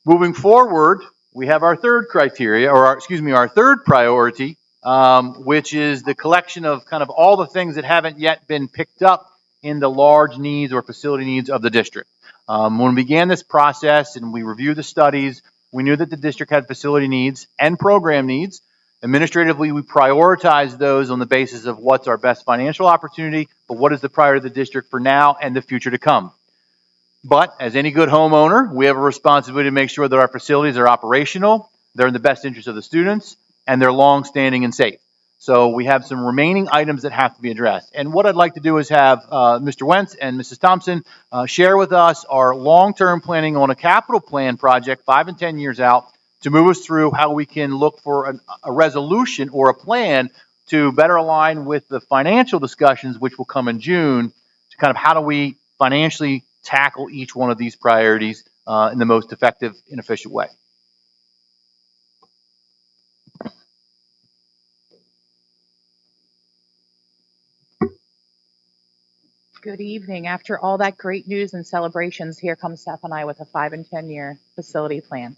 Moving forward, we have our third criteria, or our third priority, which is the collection of kind of all the things that haven't yet been picked up in the large needs or facility needs of the district. When we began this process and we reviewed the studies, we knew that the district had facility needs and program needs. Administratively, we prioritized those on the basis of what's our best financial opportunity, but what is the priority of the district for now and the future to come. But as any good homeowner, we have a responsibility to make sure that our facilities are operational, they're in the best interest of the students, and they're long-standing and safe. So we have some remaining items that have to be addressed. And what I'd like to do is have Mr. Wentz and Mrs. Thompson share with us our long-term planning on a capital plan project, 5 and 10 years out, to move us through how we can look for a resolution or a plan to better align with the financial discussions, which will come in June, to kind of how do we financially tackle each one of these priorities in the most effective and efficient way. Good evening. After all that great news and celebrations, here comes Seth and I with a 5 and 10 year facility plan.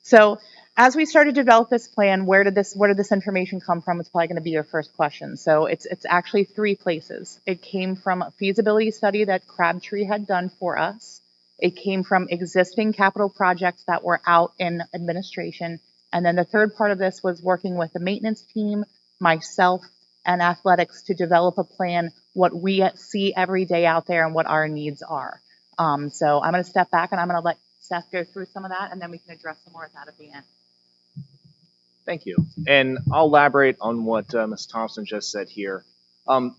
So as we started to develop this plan, where did this information come from? It's probably going to be your first question. So it's actually 3 places. It came from a feasibility study that Crabtree had done for us. It came from existing capital projects that were out in administration. And then the third part of this was working with the maintenance team, myself, and athletics to develop a plan, what we see every day out there and what our needs are. So I'm going to step back and I'm going to let Seth go through some of that, and then we can address some more of that at the end. Thank you. And I'll elaborate on what Ms. Thompson just said here.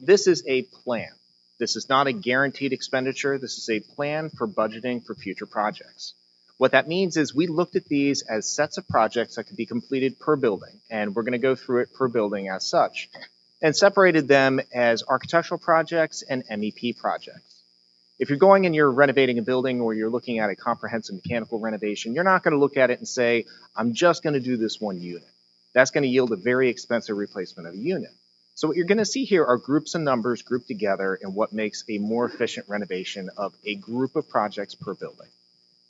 This is a plan. This is not a guaranteed expenditure. This is a plan for budgeting for future projects. What that means is we looked at these as sets of projects that could be completed per building, and we're going to go through it per building as such, and separated them as architectural projects and MEP projects. If you're going and you're renovating a building or you're looking at a comprehensive mechanical renovation, you're not going to look at it and say, I'm just going to do this one unit. That's going to yield a very expensive replacement of a unit. So what you're going to see here are groups and numbers grouped together in what makes a more efficient renovation of a group of projects per building.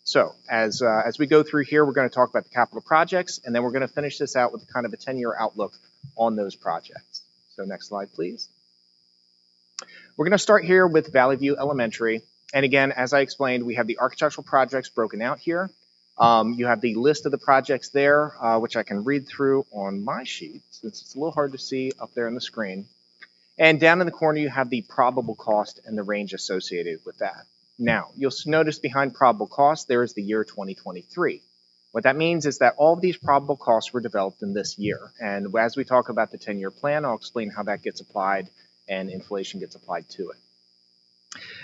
So as we go through here, we're going to talk about the capital projects, and then we're going to finish this out with kind of a 10-year outlook on those projects. So next slide, please. We're going to start here with Valley View Elementary. And again, as I explained, we have the architectural projects broken out here. You have the list of the projects there, which I can read through on my sheet, since it's a little hard to see up there on the screen. And down in the corner, you have the probable cost and the range associated with that. Now, you'll notice behind probable cost, there is the year 2023. What that means is that all of these probable costs were developed in this year. And as we talk about the 10-year plan, I'll explain how that gets applied and inflation gets applied to it.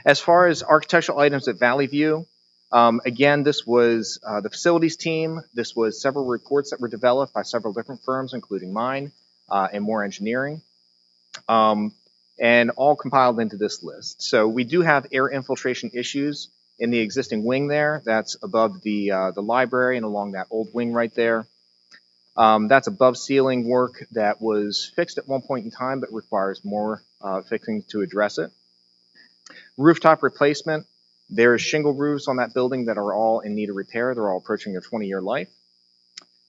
As far as architectural items at Valley View, again, this was the facilities team. This was several reports that were developed by several different firms, including mine and more engineering, and all compiled into this list. So we do have air infiltration issues in the existing wing there. That's above the library and along that old wing right there. That's above ceiling work that was fixed at one point in time, but requires more fixing to address it. Rooftop replacement. There's shingle roofs on that building that are all in need of repair. They're all approaching their 20-year life.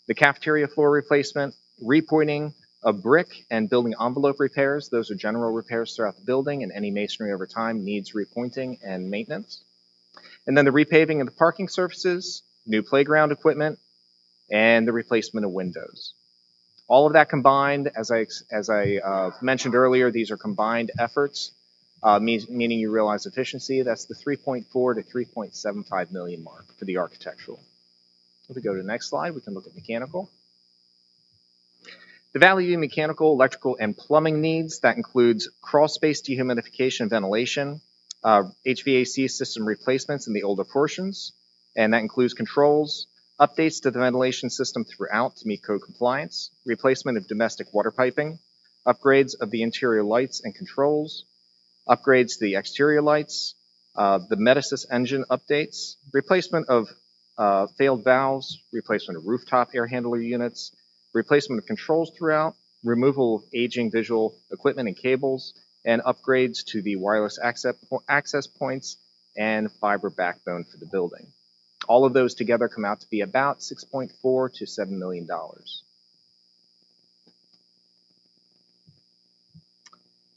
The cafeteria floor replacement, repointing of brick and building envelope repairs. Those are general repairs throughout the building, and any masonry over time needs repointing and maintenance. And then the repaving of the parking surfaces, new playground equipment, and the replacement of windows. All of that combined, as I mentioned earlier, these are combined efforts, meaning you realize efficiency. That's the 3.4 to 3.75 million mark for the architectural. If we go to the next slide, we can look at mechanical. The Valley View mechanical, electrical, and plumbing needs, that includes crawl space dehumidification and ventilation, HVAC system replacements in the older portions, and that includes controls, updates to the ventilation system throughout to meet code compliance, replacement of domestic water piping, upgrades of the interior lights and controls, upgrades to the exterior lights, the Metasys engine updates, replacement of failed valves, replacement of rooftop air handler units, replacement of controls throughout, removal of aging visual equipment and cables, and upgrades to the wireless access points and fiber backbone for the building. All of those together come out to be about $6.4 to $7 million.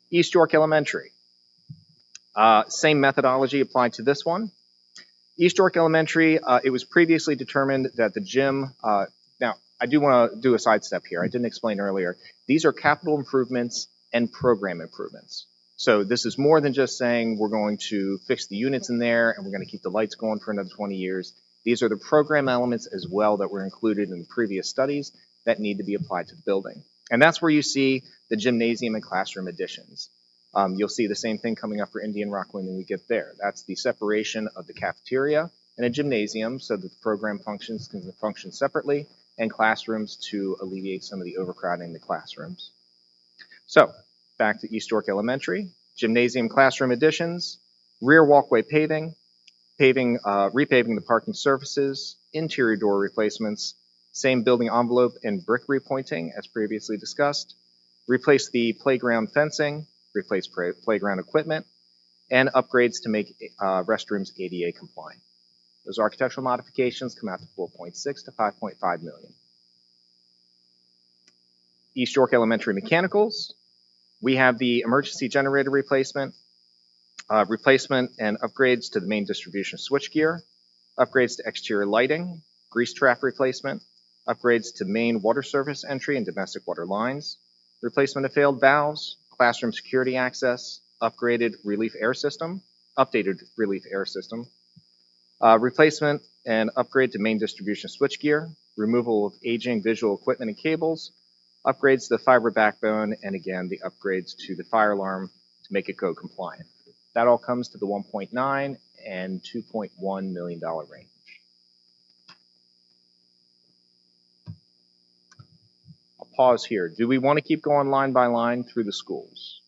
East York Elementary. Same methodology applied to this one. East York Elementary, it was previously determined that the gym, now I do want to do a sidestep here. I didn't explain earlier. These are capital improvements and program improvements. So this is more than just saying we're going to fix the units in there and we're going to keep the lights going for another 20 years. These are the program elements as well that were included in the previous studies that need to be applied to the building. And that's where you see the gymnasium and classroom additions. You'll see the same thing coming up for Indian Rock when we get there. That's the separation of the cafeteria and a gymnasium so that the program functions can function separately, and classrooms to alleviate some of the overcrowding in the classrooms. So back to East York Elementary, gymnasium classroom additions, rear walkway paving, repaving the parking surfaces, interior door replacements, same building envelope and brick repointing as previously discussed, replace the playground fencing, replace playground equipment, and upgrades to make restrooms ADA compliant. Those architectural modifications come out to 4.6 to 5.5 million. East York Elementary mechanicals. We have the emergency generator replacement, replacement and upgrades to the main distribution switchgear, upgrades to exterior lighting, grease trap replacement, upgrades to main water service entry and domestic water lines, replacement of failed valves, classroom security access, updated relief air system, replacement and upgrade to main distribution switchgear, removal of aging visual equipment and cables, upgrades to the fiber backbone, and again, the upgrades to the fire alarm to make it code compliant. That all comes to the 1.9 and $2.1 million range. I'll pause here. Do we want to keep going line by line through the schools?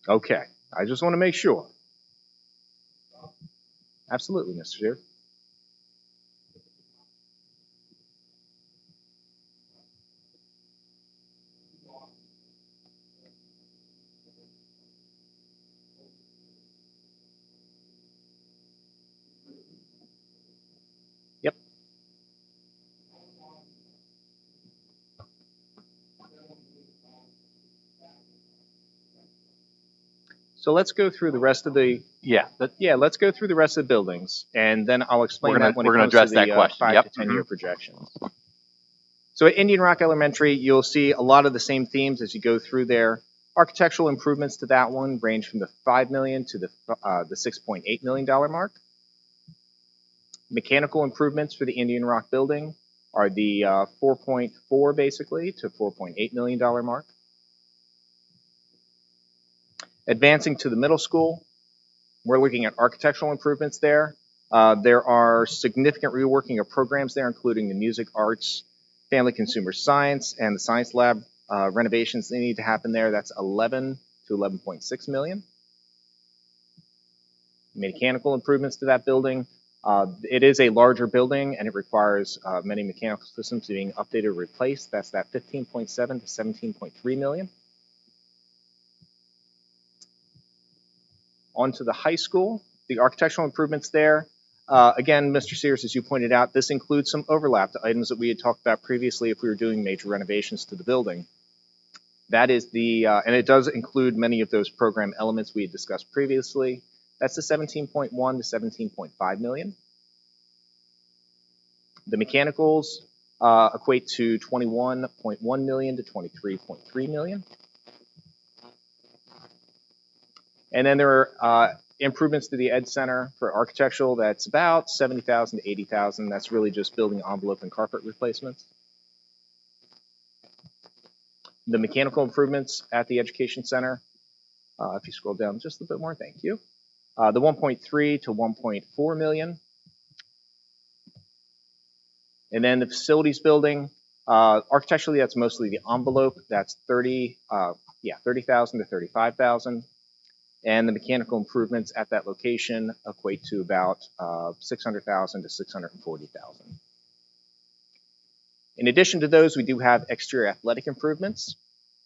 Okay. I just want to make sure. Absolutely, Mr. Shear. Yep. So let's go through the rest of the let's go through the rest of the buildings, and then I'll explain that when it comes to the 5 to 10 year projections. So at Indian Rock Elementary, you'll see a lot of the same themes as you go through there. Architectural improvements to that one range from the $5 million to the $6.8 million mark. Mechanical improvements for the Indian Rock building are the 4.4 basically to $4.8 million mark. Advancing to the middle school, we're looking at architectural improvements there. There are significant reworking of programs there, including the music, arts, family consumer science, and the science lab renovations that need to happen there. That's 11 to 11.6 million. Mechanical improvements to that building. It is a larger building, and it requires many mechanical systems being updated or replaced. That's that 15.7 to 17.3 million. On to the high school, the architectural improvements there. Again, Mr. Sears, as you pointed out, this includes some overlap to items that we had talked about previously if we were doing major renovations to the building. That is the, and it does include many of those program elements we had discussed previously. That's the 17.1 to 17.5 million. The mechanicals equate to 21.1 million to 23.3 million. And then there are improvements to the Ed Center for architectural. That's about 70,000 to 80,000. That's really just building envelope and carpet replacements. The mechanical improvements at the Education Center, if you scroll down just a bit more, thank you. The 1.3 to 1.4 million. And then the facilities building, architecturally, that's mostly the envelope. That's 30,000 to 35,000. And the mechanical improvements at that location equate to about 600,000 to 640,000. In addition to those, we do have exterior athletic improvements,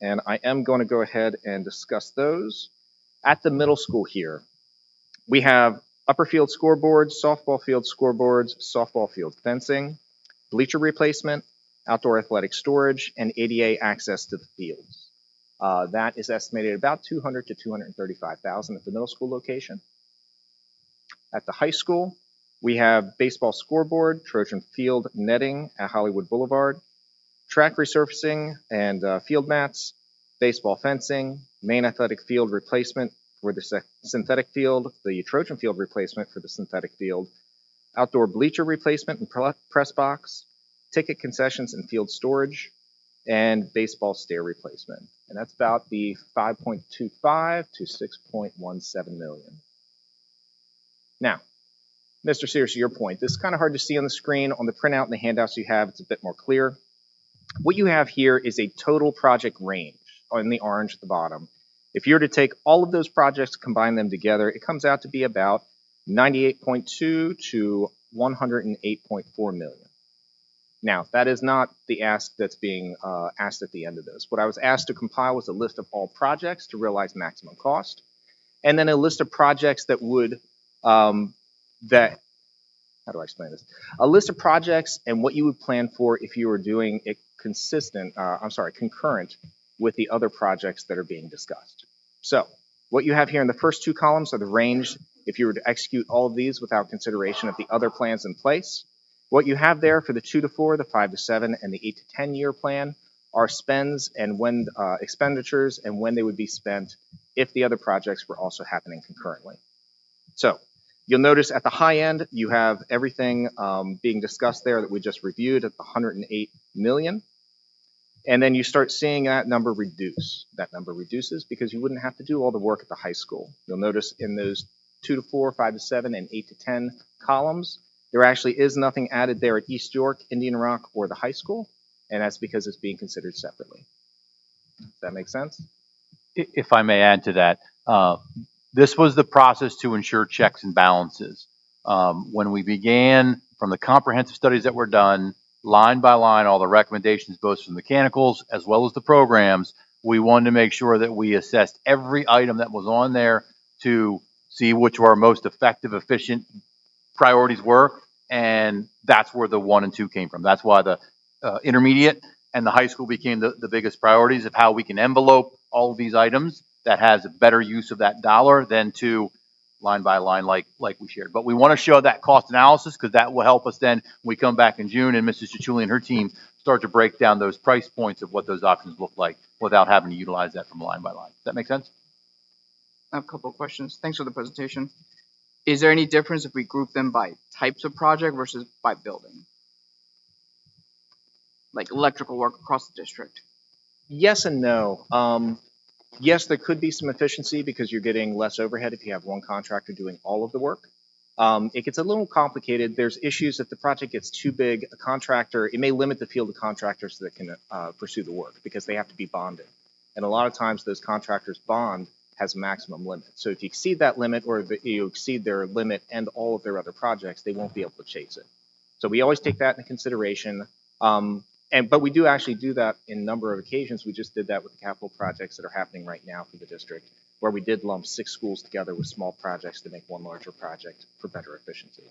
and I am going to go ahead and discuss those. At the middle school here, We have upper field scoreboards, softball field scoreboards, softball field fencing, bleacher replacement, outdoor athletic storage, and ADA access to the fields. That is estimated at about $200,000 to $235,000 at the middle school location. At the high school, we have baseball scoreboard, Trojan field netting at Hollywood Boulevard, track resurfacing and field mats, baseball fencing, main athletic field replacement for the synthetic field, the Trojan field replacement for the synthetic field, outdoor bleacher replacement and press box, ticket concessions and field storage, and baseball stair replacement. And that's about the 5.25 to 6.17 million. Now, Mr. Sears, to your point, this is kind of hard to see on the screen. On the printout and the handouts you have, it's a bit more clear. What you have here is a total project range in the orange at the bottom. If you were to take all of those projects, combine them together, it comes out to be about 98.2 to 108.4 million. Now, that is not the ask that's being asked at the end of this. What I was asked to compile was a list of all projects to realize maximum cost, and then a list of projects that would, how do I explain this? A list of projects and what you would plan for if you were doing it concurrent with the other projects that are being discussed. So what you have here in the first two columns are the range if you were to execute all of these without consideration of the other plans in place. What you have there for the 2 to 4, the 5 to 7, and the 8 to 10 year plan are spends and when expenditures and when they would be spent if the other projects were also happening concurrently. So you'll notice at the high end, you have everything being discussed there that we just reviewed at the 108 million. And then you start seeing that number reduce. That number reduces because you wouldn't have to do all the work at the high school. You'll notice in those 2 to 4, 5 to 7, and 8 to 10 columns, there actually is nothing added there at East York, Indian Rock, or the high school, and that's because it's being considered separately. Does that make sense? If I may add to that, this was the process to ensure checks and balances. When we began, from the comprehensive studies that were done, line by line, all the recommendations, both from mechanicals as well as the programs, we wanted to make sure that we assessed every item that was on there to see which were our most effective, efficient priorities were, and that's where the 1 and 2 came from. That's why the intermediate and the high school became the biggest priorities of how we can envelope all of these items that has a better use of that dollar than to line by line like we shared. But we want to show that cost analysis because that will help us then when we come back in June and Mrs. Cichuli and her team start to break down those price points of what those options look like without having to utilize that from line by line. Does that make sense? I have a couple of questions. Thanks for the presentation. Is there any difference if we group them by types of project versus by building? Like electrical work across the district? Yes and no. Yes, there could be some efficiency because you're getting less overhead if you have one contractor doing all of the work. It gets a little complicated. There's issues if the project gets too big, a contractor, it may limit the field of contractors that can pursue the work because they have to be bonded. And a lot of times those contractors bond has a maximum limit. So if you exceed that limit or you exceed their limit and all of their other projects, they won't be able to chase it. So we always take that into consideration. But we do actually do that in a number of occasions. We just did that with the capital projects that are happening right now for the district, where we did lump 6 schools together with small projects to make one larger project for better efficiency.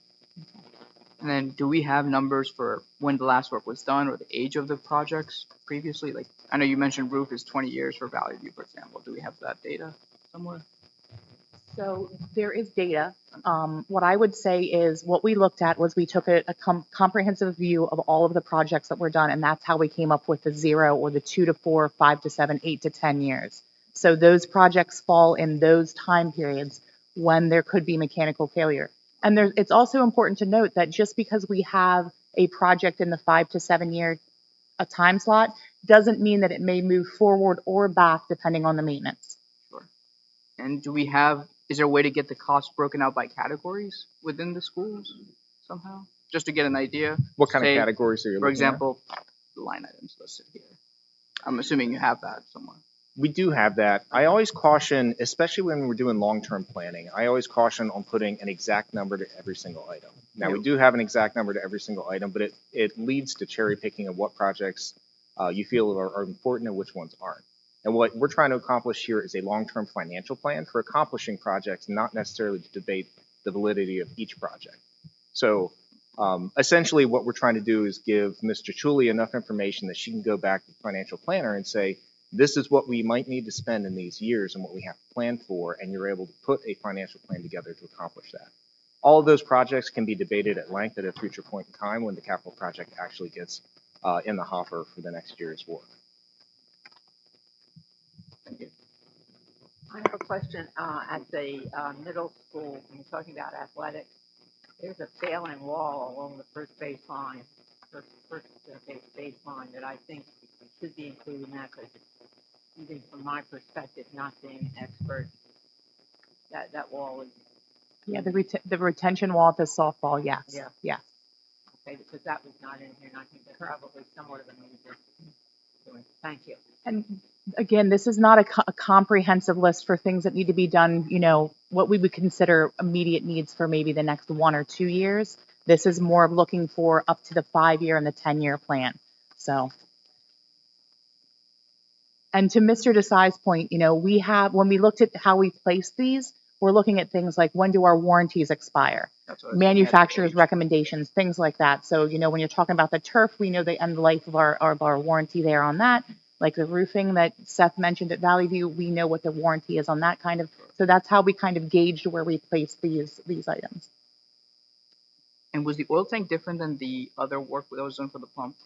And then do we have numbers for when the last work was done or the age of the projects previously? Like, I know you mentioned roof is 20 years for Valley View, for example. Do we have that data somewhere? So there is data. What I would say is what we looked at was we took a comprehensive view of all of the projects that were done, and that's how we came up with the 0 or the 2 to 4, 5 to 7, 8 to 10 years. So those projects fall in those time periods when there could be mechanical failure. And it's also important to note that just because we have a project in the 5 to 7 year time slot doesn't mean that it may move forward or back depending on the maintenance. Sure. And is there a way to get the costs broken out by categories within the schools somehow? Just to get an idea. What kind of categories are you looking at? For example, the line items listed here. I'm assuming you have that somewhere. We do have that. I always caution, especially when we're doing long-term planning, I always caution on putting an exact number to every single item. Now, we do have an exact number to every single item, but it leads to cherry picking of what projects you feel are important and which ones aren't. And what we're trying to accomplish here is a long-term financial plan for accomplishing projects, not necessarily to debate the validity of each project. So essentially what we're trying to do is give Ms. Chichuli enough information that she can go back to the financial planner and say, this is what we might need to spend in these years and what we have to plan for, and you're able to put a financial plan together to accomplish that. All of those projects can be debated at length at a future point in time when the capital project actually gets in the hopper for the next year's work. I have a question. At the middle school, when you're talking about athletics, there's a failing wall along the first baseline that I think should be included in that, because even from my perspective, not being an expert, that wall is, Yeah, the retention wall at the softball, yes. Yeah. Yeah. okay, because that was not in here, and I think that's probably somewhat of a major doing. Thank you. And again, this is not a comprehensive list for things that need to be done, you know, what we would consider immediate needs for maybe the next 1 or 2 years. This is more of looking for up to the 5-year and the 10-year plan. So, and to Mr. Desai's point, you know, when we looked at how we placed these, we're looking at things like, when do our warranties expire? That's what I was looking at, Manufacturer's age. recommendations, things like that. So, you know, when you're talking about the turf, we know the end life of our warranty there on that. Like the roofing that Seth mentioned at Valley View, we know what the warranty is on that kind of. So that's how we kind of gauged where we placed these items. And was the oil tank different than the other work that was done for the pump?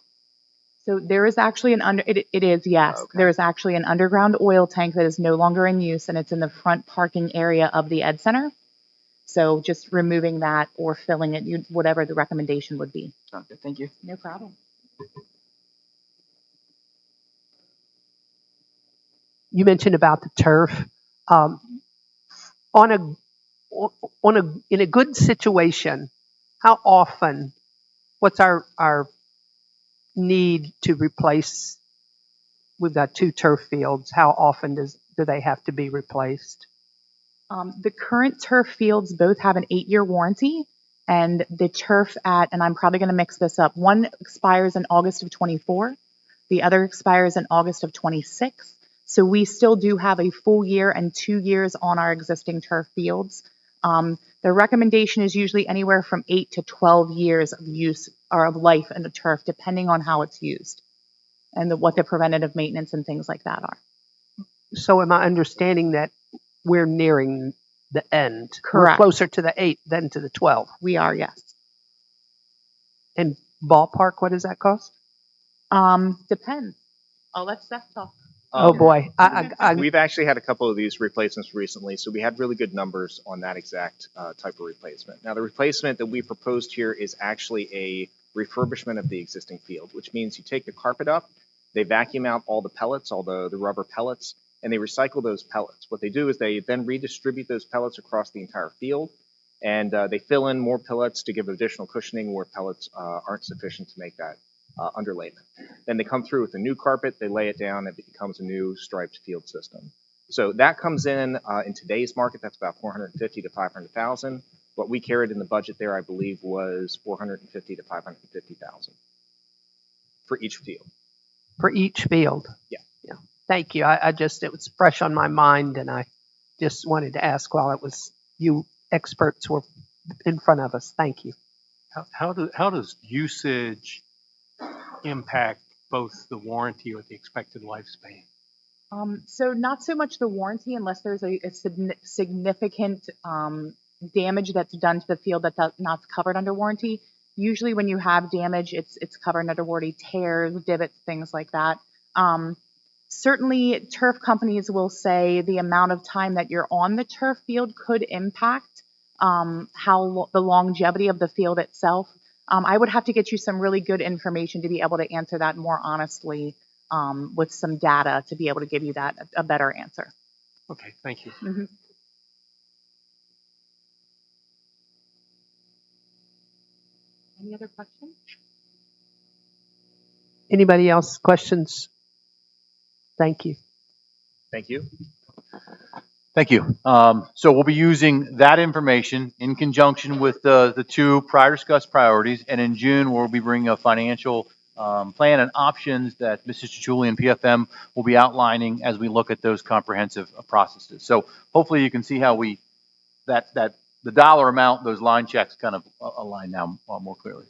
So there is actually it is, yes. Okay. There is actually an underground oil tank that is no longer in use, and it's in the front parking area of the Ed Center. So just removing that or filling it, whatever the recommendation would be. Sounds good. Thank you. No problem. You mentioned about the turf. In a good situation, how often, what's our need to replace? We've got 2 turf fields. How often do they have to be replaced? The current turf fields both have an 8-year warranty, and the turf and I'm probably going to mix this up. One expires in August of 24. The other expires in August of 26. So we still do have a full year and 2 years on our existing turf fields. The recommendation is usually anywhere from 8 to 12 years of use or of life in the turf, depending on how it's used and what the preventative maintenance and things like that are. So am I understanding that we're nearing the end? Correct. We're closer to the 8 than to the 12. We are, yes. And ballpark, what does that cost? Depends. I'll let Seth talk. Oh boy, We've actually had a couple of these replacements recently, so we had really good numbers on that exact type of replacement. Now, the replacement that we proposed here is actually a refurbishment of the existing field, which means you take the carpet up, they vacuum out all the pellets, all the rubber pellets, and they recycle those pellets. What they do is they then redistribute those pellets across the entire field, and they fill in more pellets to give additional cushioning where pellets aren't sufficient to make that underlayment. Then they come through with a new carpet, they lay it down, and it becomes a new striped field system. So that comes in today's market, that's about $450,000 to $500,000. What we carried in the budget there, I believe, was $450,000 to $550,000 for each field. for each field. Yeah. Thank you. It was fresh on my mind, and I just wanted to ask while you experts were in front of us. Thank you. How does usage impact both the warranty or the expected lifespan? So not so much the warranty unless there's a significant damage that's done to the field that's not covered under warranty. Usually when you have damage, it's covered under warranty, tears, divots, things like that. Certainly turf companies will say the amount of time that you're on the turf field could impact the longevity of the field itself. I would have to get you some really good information to be able to answer that more honestly with some data to be able to give you that a better answer. Okay, thank you. Mm-hmm. Any other questions? Anybody else questions? Thank you. Thank you. Thank you. So we'll be using that information in conjunction with the 2 prior discussed priorities, and in June we'll be bringing a financial plan and options that Mrs. Chichuli and PFM will be outlining as we look at those comprehensive processes. So hopefully you can see how that the dollar amount, those line checks kind of align now more clearly.